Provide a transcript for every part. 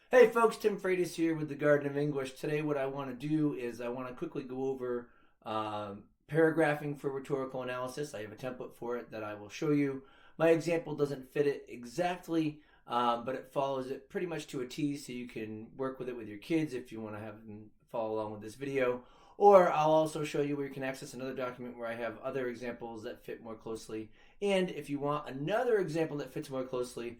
Hey folks, Tim Freitas here with the Garden of English. Today what I want to do is I want to quickly go over paragraphing for rhetorical analysis. I have a template for it that I will show you. My example doesn't fit it exactly, but it follows it pretty much to a T, so you can work with it with your kids if you want to have them follow along with this video. Or I'll also show you where you can access another document where I have other examples that fit more closely. And if you want another example that fits more closely,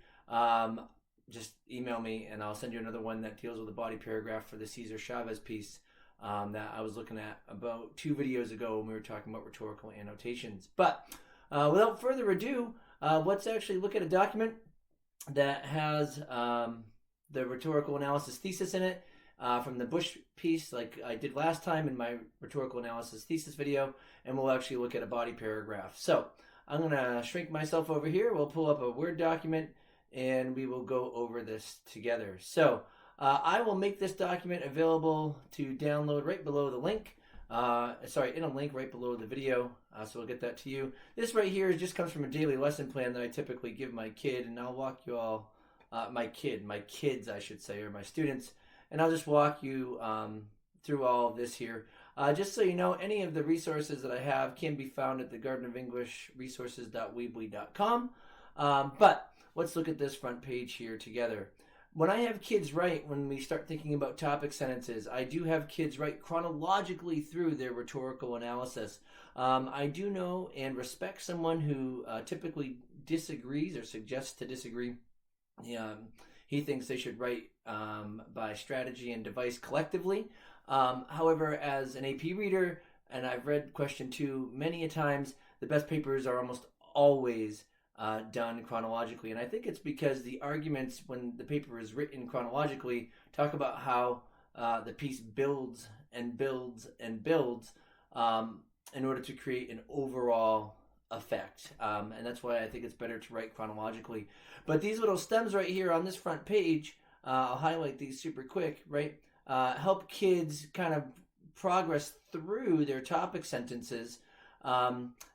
just email me and I'll send you another one that deals with a body paragraph for the Cesar Chavez piece that I was looking at about 2 videos ago when we were talking about rhetorical annotations. But without further ado, let's actually look at a document that has the rhetorical analysis thesis in it from the Bush piece, like I did last time in my rhetorical analysis thesis video, and we'll actually look at a body paragraph. So I'm going to shrink myself over here. We'll pull up a Word document and we will go over this together. So I will make this document available to download right below the link. In a link right below the video, so we'll get that to you. This right here just comes from a daily lesson plan that I typically give my kid, and I'll walk you all, my kids, I should say, or my students, and I'll just walk you through all of this here. Just so you know, any of the resources that I have can be found at the Garden of English resources.weebly.com. But let's look at this front page here together. When I have kids write, when we start thinking about topic sentences, I do have kids write chronologically through their rhetorical analysis. I do know and respect someone who typically disagrees or suggests to disagree. He thinks they should write by strategy and device collectively. However, as an AP reader, and I've read question 2 many a times, the best papers are almost always done chronologically. And I think it's because the arguments, when the paper is written chronologically, talk about how the piece builds and builds and builds in order to create an overall effect. And that's why I think it's better to write chronologically. But these little stems right here on this front page, I'll highlight these super quick, right? Help kids kind of progress through their topic sentences,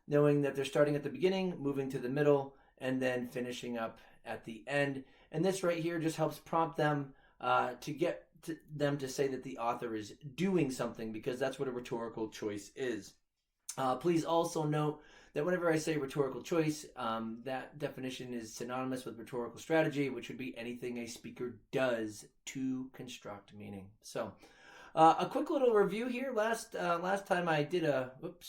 knowing that they're starting at the beginning, moving to the middle, and then finishing up at the end. And this right here just helps prompt them to get them to say that the author is doing something, because that's what a rhetorical choice is. Please also note that whenever I say rhetorical choice, that definition is synonymous with rhetorical strategy, which would be anything a speaker does to construct meaning. So a quick little review here. Last time I did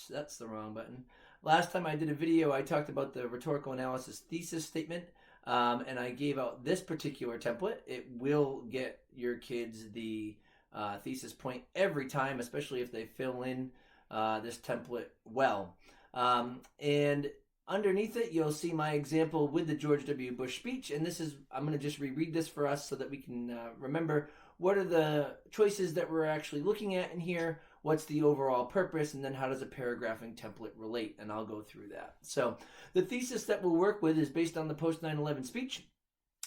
that's the wrong button. Last time I did a video, I talked about the rhetorical analysis thesis statement, and I gave out this particular template. It will get your kids the thesis point every time, especially if they fill in this template well. And underneath it, you'll see my example with the George W. Bush speech, and I'm going to just reread this for us so that we can remember what are the choices that we're actually looking at in here, what's the overall purpose, and then how does a paragraphing template relate, and I'll go through that. So the thesis that we'll work with is based on the post 9/11 speech,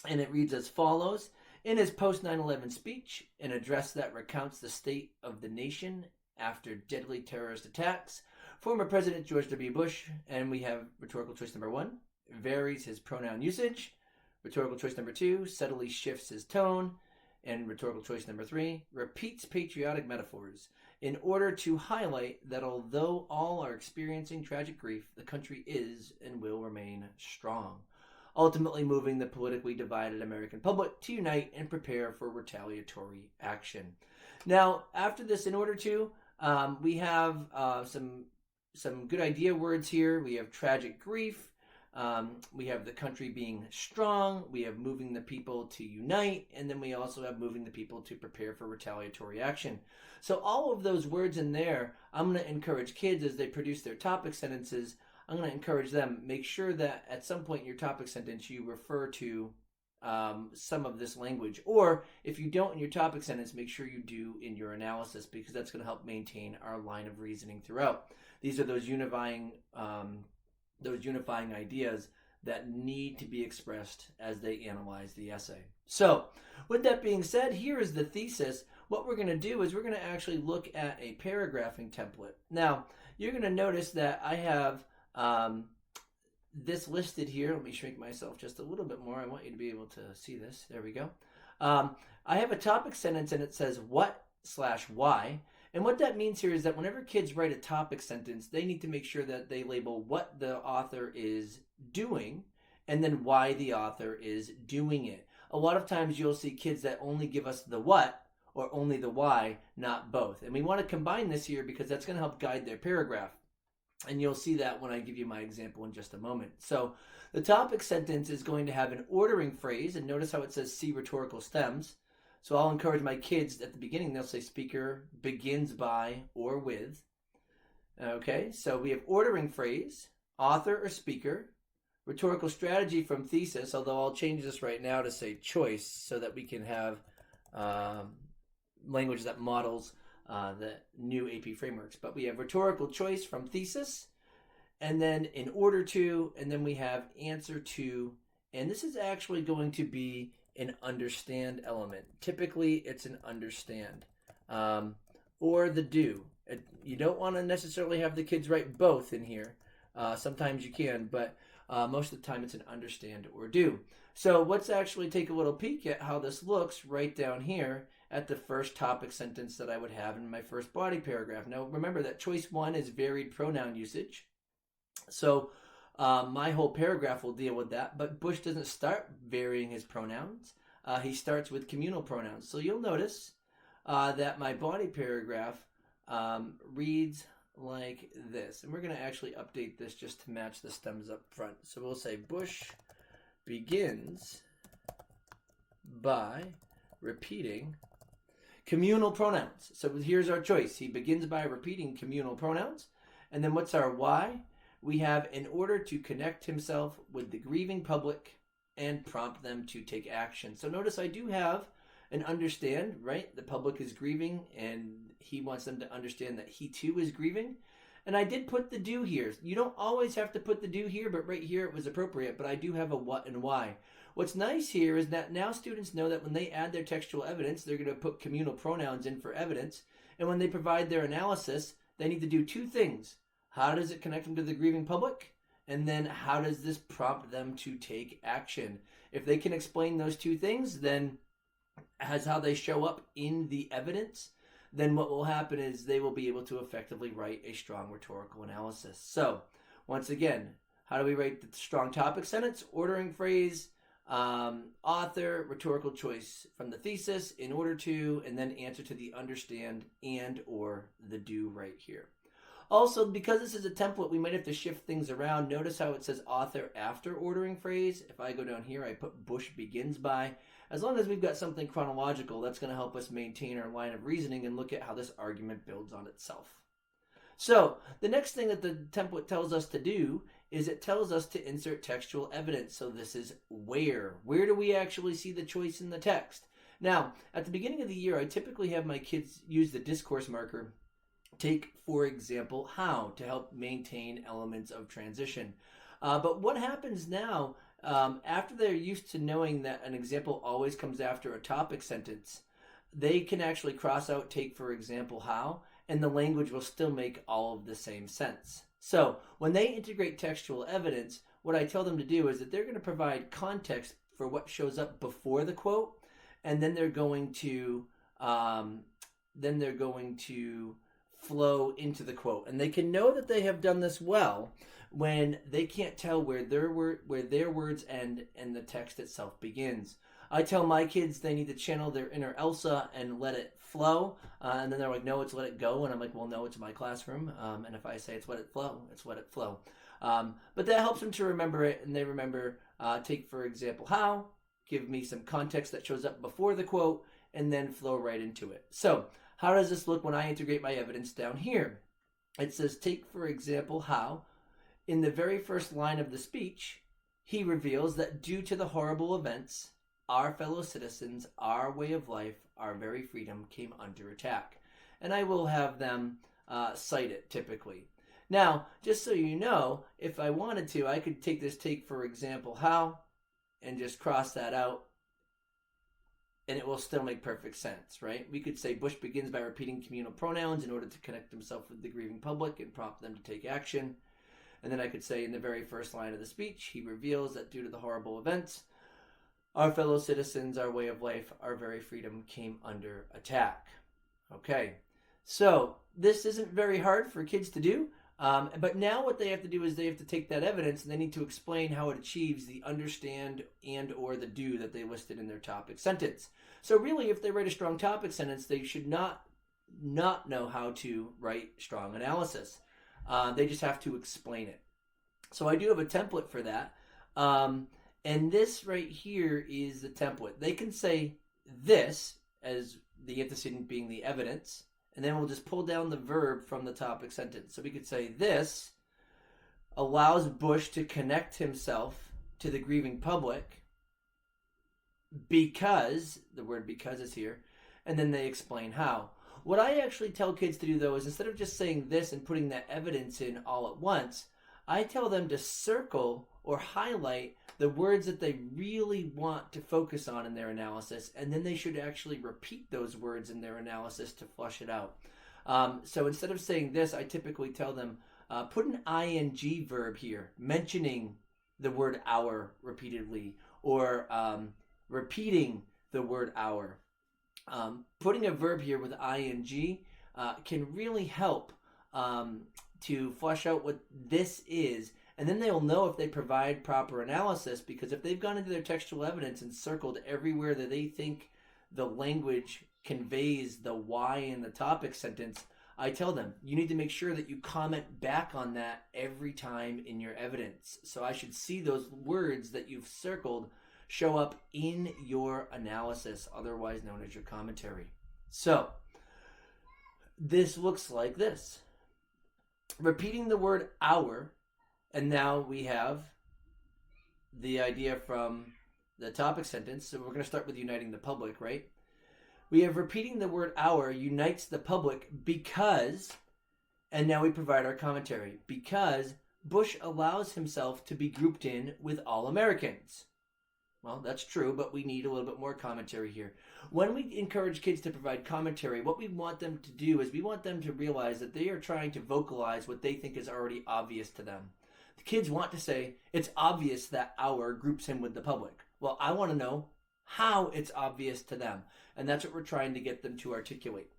and it reads as follows. In his post 9/11 speech, an address that recounts the state of the nation after deadly terrorist attacks, former President George W. Bush, and we have rhetorical choice number 1, varies his pronoun usage. Rhetorical choice number 2, subtly shifts his tone. And rhetorical choice number 3, repeats patriotic metaphors in order to highlight that although all are experiencing tragic grief, the country is and will remain strong, ultimately moving the politically divided American public to unite and prepare for retaliatory action. Now, after this, in order to, we have some good idea words here. We have tragic grief. We have the country being strong. We have moving the people to unite. And then we also have moving the people to prepare for retaliatory action. So all of those words in there, I'm going to encourage kids as they produce their topic sentences. I'm going to encourage them, make sure that at some point in your topic sentence, you refer to some of this language. Or if you don't in your topic sentence, make sure you do in your analysis, because that's going to help maintain our line of reasoning throughout. These are those unifying ideas that need to be expressed as they analyze the essay. So, with that being said, here is the thesis. What we're going to do is we're going to actually look at a paragraphing template. Now, you're going to notice that I have this listed here. Let me shrink myself just a little bit more. I want you to be able to see this. There we go. I have a topic sentence and it says what/why. And what that means here is that whenever kids write a topic sentence, they need to make sure that they label what the author is doing and then why the author is doing it. A lot of times you'll see kids that only give us the what or only the why, not both. And we want to combine this here because that's going to help guide their paragraph. And you'll see that when I give you my example in just a moment. So the topic sentence is going to have an ordering phrase, and notice how it says see rhetorical stems. So I'll encourage my kids at the beginning, they'll say speaker begins by or with. Okay, so we have ordering phrase, author or speaker, rhetorical strategy from thesis, although I'll change this right now to say choice so that we can have language that models the new AP frameworks. But we have rhetorical choice from thesis, and then in order to, and then we have answer to, and this is actually going to be an understand element. Typically, it's an understand. Or the do. You don't want to necessarily have the kids write both in here. Sometimes you can, but most of the time it's an understand or do. So let's actually take a little peek at how this looks right down here at the first topic sentence that I would have in my first body paragraph. Now remember that choice 1 is varied pronoun usage. So my whole paragraph will deal with that, but Bush doesn't start varying his pronouns. He starts with communal pronouns. So you'll notice that my body paragraph reads like this. And we're going to actually update this just to match the stems up front. So we'll say Bush begins by repeating communal pronouns. So here's our choice. He begins by repeating communal pronouns. And then what's our why? We have in order to connect himself with the grieving public and prompt them to take action. So notice I do have an understand, right? The public is grieving and he wants them to understand that he too is grieving. And I did put the do here. You don't always have to put the do here, but right here it was appropriate. But I do have a what and why. What's nice here is that now students know that when they add their textual evidence, they're going to put communal pronouns in for evidence. And when they provide their analysis, they need to do two things. How does it connect them to the grieving public? And then how does this prompt them to take action? If they can explain those two things, then as how they show up in the evidence, then what will happen is they will be able to effectively write a strong rhetorical analysis. So once again, how do we write the strong topic sentence? Ordering phrase, author, rhetorical choice from the thesis, in order to, and then answer to the understand and or the do right here. Also, because this is a template, we might have to shift things around. Notice how it says author after ordering phrase. If I go down here, I put Bush begins by. As long as we've got something chronological, that's going to help us maintain our line of reasoning and look at how this argument builds on itself. So the next thing that the template tells us to do is it tells us to insert textual evidence. So this is where. Where do we actually see the choice in the text? Now, at the beginning of the year, I typically have my kids use the discourse marker. Take, for example, how to help maintain elements of transition. But what happens now, after they're used to knowing that an example always comes after a topic sentence, they can actually cross out take, for example, how, and the language will still make all of the same sense. So when they integrate textual evidence, what I tell them to do is that they're going to provide context for what shows up before the quote, and then they're going to flow into the quote. And they can know that they have done this well when they can't tell where their words end and the text itself begins. I tell my kids they need to channel their inner Elsa and let it flow. And then they're like, no, it's let it go. And I'm like, well, no, it's my classroom. And if I say it's let it flow, it's let it flow. But that helps them to remember it. And they remember, take, for example, how, give me some context that shows up before the quote, and then flow right into it. So how does this look when I integrate my evidence down here? It says, take, for example, how, in the very first line of the speech, he reveals that due to the horrible events, our fellow citizens, our way of life, our very freedom came under attack. And I will have them cite it typically. Now, just so you know, if I wanted to, I could take this take, for example, how, and just cross that out. And it will still make perfect sense, right? We could say Bush begins by repeating communal pronouns in order to connect himself with the grieving public and prompt them to take action. And then I could say in the very first line of the speech, he reveals that due to the horrible events, our fellow citizens, our way of life, our very freedom came under attack. Okay, so this isn't very hard for kids to do, but now what they have to do is they have to take that evidence and they need to explain how it achieves the understand and or the do that they listed in their topic sentence. So really, if they write a strong topic sentence, they should not know how to write strong analysis. They just have to explain it. So I do have a template for that. And this right here is the template. They can say this as the antecedent being the evidence, and then we'll just pull down the verb from the topic sentence. So we could say this allows Bush to connect himself to the grieving public because, the word because is here, and then they explain how. What I actually tell kids to do, though, is instead of just saying this and putting that evidence in all at once, I tell them to circle or highlight the words that they really want to focus on in their analysis, and then they should actually repeat those words in their analysis to flush it out. So instead of saying this, I typically tell them, put an ing verb here, mentioning the word our repeatedly, or repeating the word our. Putting a verb here with ing can really help to flesh out what this is, and then they'll know if they provide proper analysis, because if they've gone into their textual evidence and circled everywhere that they think the language conveys the why in the topic sentence, I tell them, you need to make sure that you comment back on that every time in your evidence. So I should see those words that you've circled show up in your analysis, otherwise known as your commentary. So this looks like this. Repeating the word our, and now we have the idea from the topic sentence. So we're going to start with uniting the public, right? We have repeating the word our unites the public because, and now we provide our commentary, because Bush allows himself to be grouped in with all Americans. Well, that's true, but we need a little bit more commentary here. When we encourage kids to provide commentary, what we want them to do is we want them to realize that they are trying to vocalize what they think is already obvious to them. The kids want to say, it's obvious that our groups him with the public. Well, I want to know how it's obvious to them. And that's what we're trying to get them to articulate.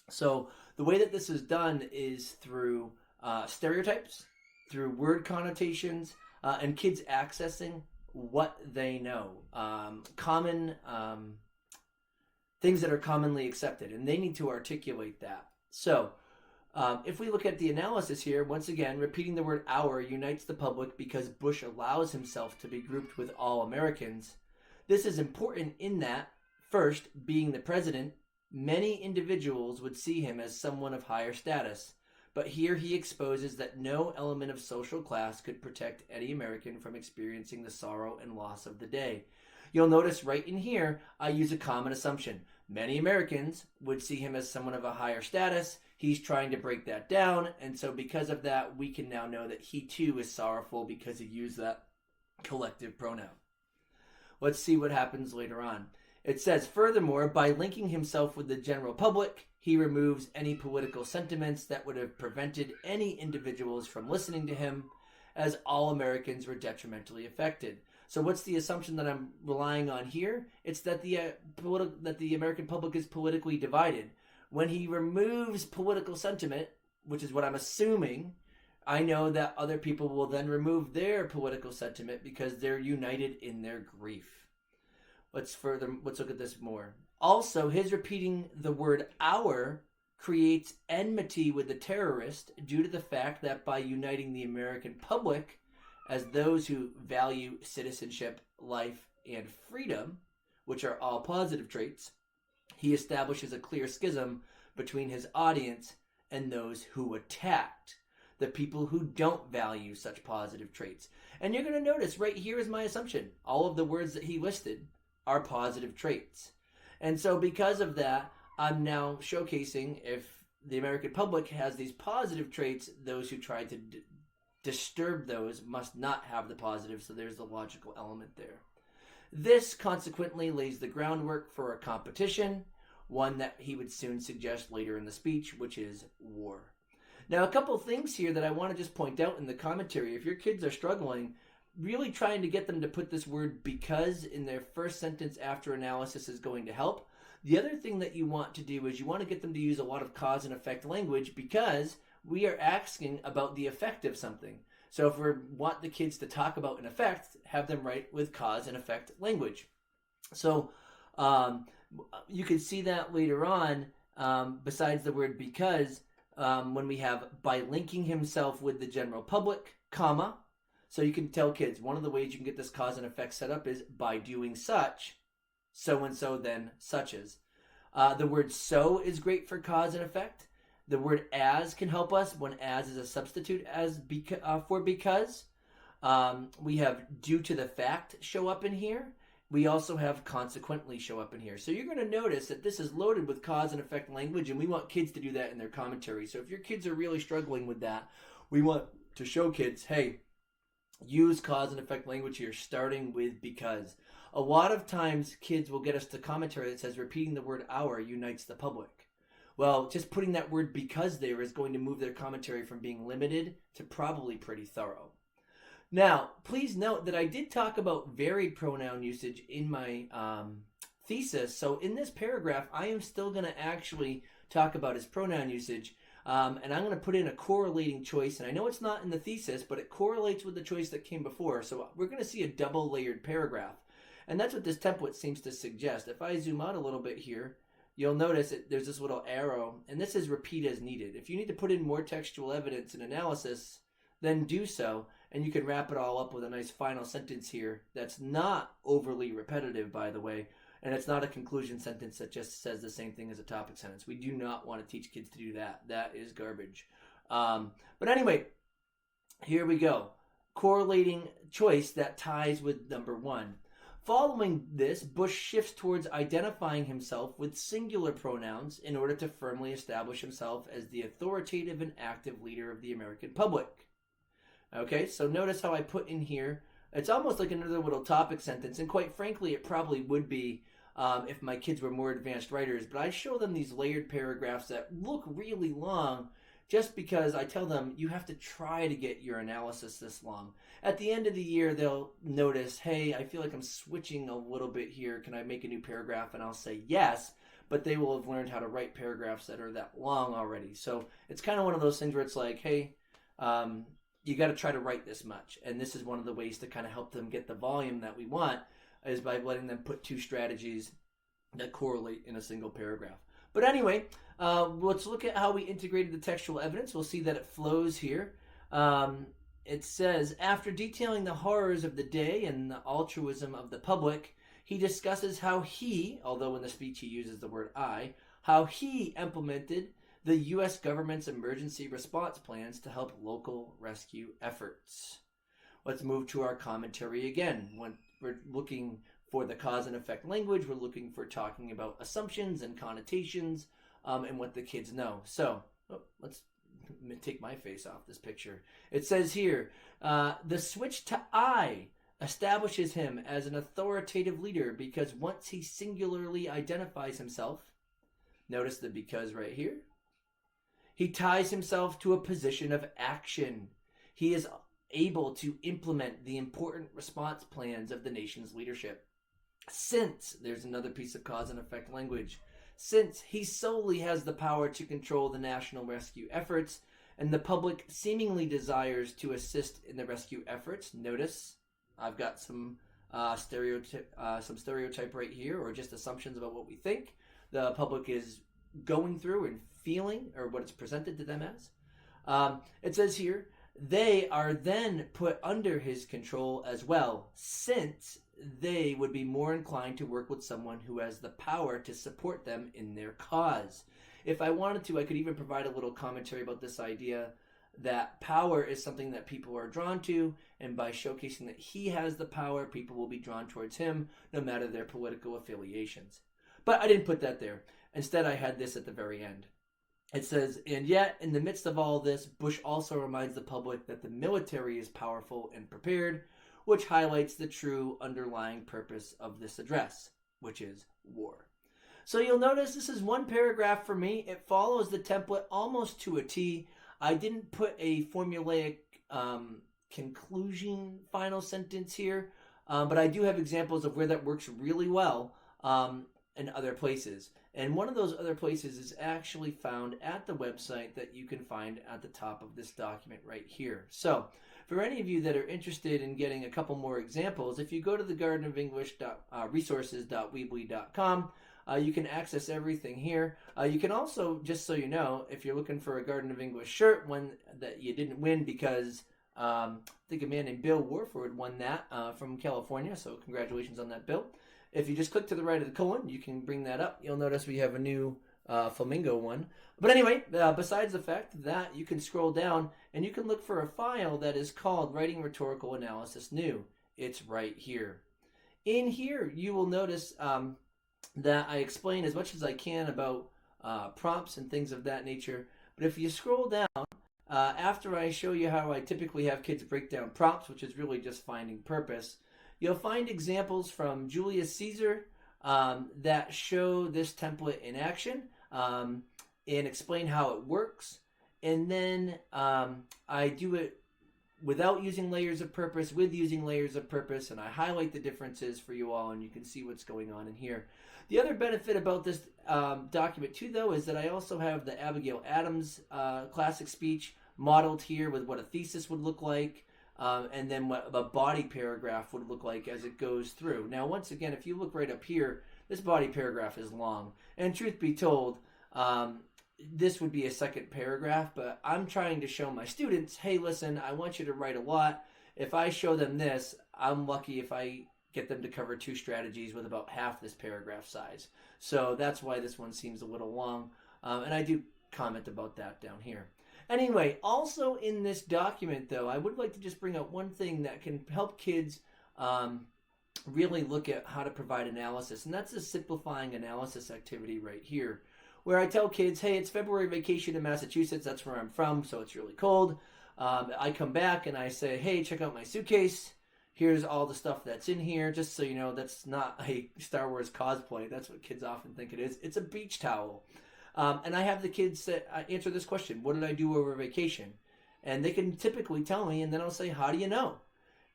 So the way that this is done is through stereotypes, through word connotations, and kids accessing what they know, common things that are commonly accepted, and they need to articulate that. So if we look at the analysis here, once again, repeating the word our unites the public because Bush allows himself to be grouped with all Americans. This is important in that, first, being the president, many individuals would see him as someone of higher status. But here he exposes that no element of social class could protect any American from experiencing the sorrow and loss of the day. You'll notice right in here, I use a common assumption. Many Americans would see him as someone of a higher status. He's trying to break that down, and so because of that, we can now know that he too is sorrowful because he used that collective pronoun. Let's see what happens later on. It says, furthermore, by linking himself with the general public, he removes any political sentiments that would have prevented any individuals from listening to him, as all Americans were detrimentally affected. So what's the assumption that I'm relying on here? It's that the American public is politically divided. When he removes political sentiment, which is what I'm assuming, I know that other people will then remove their political sentiment because they're united in their grief. Let's look at this more. Also, his repeating the word our creates enmity with the terrorist due to the fact that by uniting the American public as those who value citizenship, life, and freedom, which are all positive traits, he establishes a clear schism between his audience and those who attacked, the people who don't value such positive traits. And you're going to notice right here is my assumption. All of the words that he listed are positive traits. And so because of that, I'm now showcasing if the American public has these positive traits, those who try to disturb those must not have the positive, so there's the logical element there. This consequently lays the groundwork for a competition, one that he would soon suggest later in the speech, which is war. Now, a couple things here that I want to just point out in the commentary. If your kids are struggling, really trying to get them to put this word because in their first sentence after analysis is going to help. The other thing that you want to do is you want to get them to use a lot of cause and effect language because we are asking about the effect of something. So if we want the kids to talk about an effect, have them write with cause and effect language. So you can see that later on, besides the word because, when we have by linking himself with the general public, comma. So you can tell kids one of the ways you can get this cause and effect set up is by doing such, so and so, then such as. The word so is great for cause and effect. The word as can help us when as is a substitute as for because. We have due to the fact show up in here. We also have consequently show up in here. So you're going to notice that this is loaded with cause and effect language, and we want kids to do that in their commentary. So if your kids are really struggling with that, we want to show kids, hey, use cause and effect language here, starting with because. A lot of times kids will get us to commentary that says repeating the word our unites the public. Well, just putting that word because there is going to move their commentary from being limited to probably pretty thorough. Now, please note that I did talk about varied pronoun usage in my thesis. So in this paragraph, I am still going to actually talk about his pronoun usage. And I'm going to put in a correlating choice. And I know it's not in the thesis, but it correlates with the choice that came before. So we're going to see a double layered paragraph. And that's what this template seems to suggest. If I zoom out a little bit here, you'll notice that there's this little arrow, and this is repeat as needed. If you need to put in more textual evidence and analysis, then do so, and you can wrap it all up with a nice final sentence here that's not overly repetitive, by the way, and it's not a conclusion sentence that just says the same thing as a topic sentence. We do not want to teach kids to do that. That is garbage. But anyway, here we go. Correlating choice that ties with number one. Following this, Bush shifts towards identifying himself with singular pronouns in order to firmly establish himself as the authoritative and active leader of the American public. Okay, so notice how I put in here, it's almost like another little topic sentence, and quite frankly, it probably would be if my kids were more advanced writers, but I show them these layered paragraphs that look really long just because I tell them you have to try to get your analysis this long. At the end of the year, they'll notice, hey, I feel like I'm switching a little bit here. Can I make a new paragraph? And I'll say yes, but they will have learned how to write paragraphs that are that long already. So it's kind of one of those things where it's like, hey, you got to try to write this much. And this is one of the ways to kind of help them get the volume that we want is by letting them put two strategies that correlate in a single paragraph. But anyway, let's look at how we integrated the textual evidence. We'll see that it flows here. It says, after detailing the horrors of the day and the altruism of the public, he discusses how he, although in the speech he uses the word I, how he implemented the U.S. government's emergency response plans to help local rescue efforts. Let's move to our commentary again. When we're looking for the cause and effect language, we're looking for talking about assumptions and connotations and what the kids know. So let's take my face off this picture. It says here, the switch to I establishes him as an authoritative leader because once he singularly identifies himself, notice the because right here, he ties himself to a position of action. He is able to implement the important response plans of the nation's leadership. Since, there's another piece of cause and effect language, since he solely has the power to control the national rescue efforts and the public seemingly desires to assist in the rescue efforts, notice I've got some stereotype right here, or just assumptions about what we think the public is going through and feeling, or what it's presented to them as. It says here, they are then put under his control as well, since they would be more inclined to work with someone who has the power to support them in their cause. If I wanted to, I could even provide a little commentary about this idea that power is something that people are drawn to, and by showcasing that he has the power, people will be drawn towards him, no matter their political affiliations. But I didn't put that there. Instead, I had this at the very end. It says, and yet, in the midst of all this, Bush also reminds the public that the military is powerful and prepared, which highlights the true underlying purpose of this address, which is war. So you'll notice this is one paragraph for me. It follows the template almost to a T. I didn't put a formulaic conclusion final sentence here, but I do have examples of where that works really well in other places. And one of those other places is actually found at the website that you can find at the top of this document right here. So for any of you that are interested in getting a couple more examples, if you go to the Garden of English resources.weebly.com, you can access everything here. You can also, just so you know, if you're looking for a Garden of English shirt, one that you didn't win because I think a man named Bill Warford won that from California, so congratulations on that, Bill. If you just click to the right of the colon, you can bring that up. You'll notice we have a new flamingo one. But anyway, besides the fact that you can scroll down and you can look for a file that is called Writing Rhetorical Analysis New. It's right here. In here, you will notice that I explain as much as I can about prompts and things of that nature. But if you scroll down, after I show you how I typically have kids break down prompts, which is really just finding purpose, you'll find examples from Julius Caesar that show this template in action and explain how it works. And then I do it without using layers of purpose, with using layers of purpose, and I highlight the differences for you all, and you can see what's going on in here. The other benefit about this document too, though, is that I also have the Abigail Adams classic speech modeled here with what a thesis would look like, and then what the body paragraph would look like as it goes through. Now, once again, if you look right up here, this body paragraph is long, and truth be told, this would be a second paragraph, but I'm trying to show my students, hey, listen, I want you to write a lot. If I show them this, I'm lucky if I get them to cover 2 strategies with about half this paragraph size. So that's why this one seems a little long, and I do comment about that down here. Anyway, also in this document, though, I would like to just bring up one thing that can help kids really look at how to provide analysis, and that's the simplifying analysis activity right here, where I tell kids, hey, it's February vacation in Massachusetts. That's where I'm from, so it's really cold. I come back and I say, hey, check out my suitcase. Here's all the stuff that's in here. Just so you know, that's not a Star Wars cosplay. That's what kids often think it is. It's a beach towel. And I have the kids answer this question, what did I do over vacation? And they can typically tell me, and then I'll say, how do you know?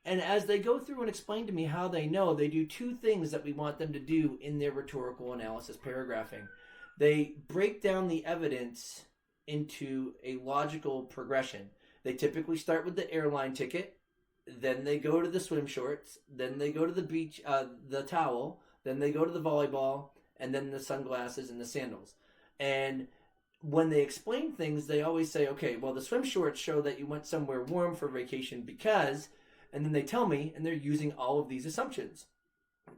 And as they go through and explain to me how they know, they do 2 things that we want them to do in their rhetorical analysis paragraphing. They break down the evidence into a logical progression. They typically start with the airline ticket, then they go to the swim shorts, then they go to the beach, the towel, then they go to the volleyball, and then the sunglasses and the sandals. And when they explain things, they always say, okay, well, the swim shorts show that you went somewhere warm for vacation because, and then they tell me, and they're using all of these assumptions.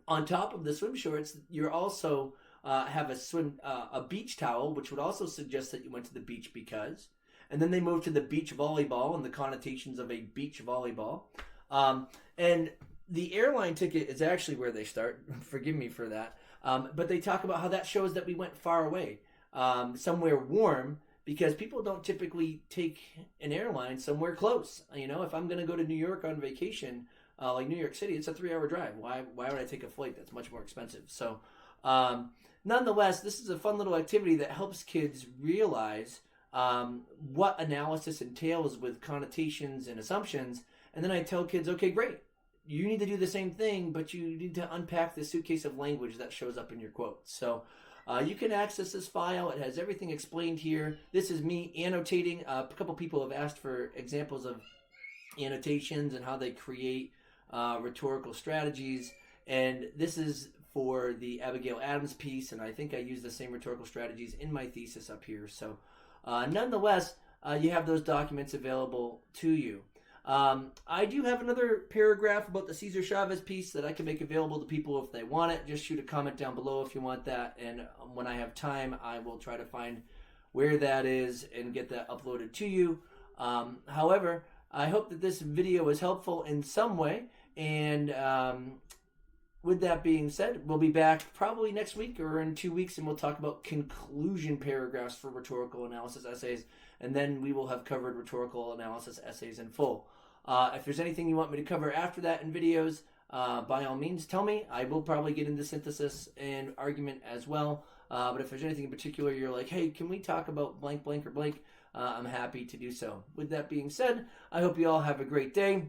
On top of the swim shorts, you're also have a beach towel, which would also suggest that you went to the beach because, and then they move to the beach volleyball and the connotations of a beach volleyball. And the airline ticket is actually where they start. Forgive me for that. But they talk about how that shows that we went far away, somewhere warm, because people don't typically take an airline somewhere close. You know, if I'm going to go to New York on vacation, like New York City, it's a 3-hour drive. Why would I take a flight that's much more expensive? So, nonetheless, this is a fun little activity that helps kids realize what analysis entails with connotations and assumptions. And then I tell kids, okay, great. You need to do the same thing, but you need to unpack the suitcase of language that shows up in your quotes. So you can access this file. It has everything explained here. This is me annotating. A couple people have asked for examples of annotations and how they create rhetorical strategies. And this is for the Abigail Adams piece, and I think I use the same rhetorical strategies in my thesis up here. So nonetheless, you have those documents available to you. I do have another paragraph about the Cesar Chavez piece that I can make available to people if they want it. Just shoot a comment down below if you want that, and when I have time, I will try to find where that is and get that uploaded to you. However, I hope that this video was helpful in some way, and with that being said, we'll be back probably next week or in 2 weeks, and we'll talk about conclusion paragraphs for rhetorical analysis essays, and then we will have covered rhetorical analysis essays in full. If there's anything you want me to cover after that in videos, by all means, tell me. I will probably get into synthesis and argument as well. But if there's anything in particular you're like, hey, can we talk about blank, blank, or blank? I'm happy to do so. With that being said, I hope you all have a great day.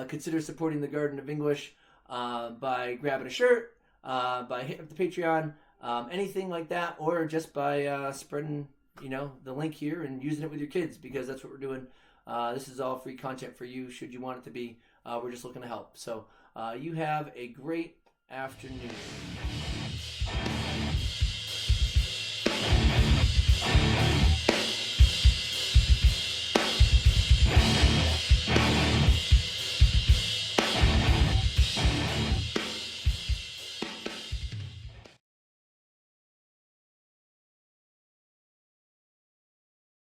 Consider supporting the Garden of English by grabbing a shirt, by hitting up the Patreon, anything like that, or just by spreading, the link here and using it with your kids, because that's what we're doing. This is all free content for you, should you want it to be. We're just looking to help. So you have a great afternoon.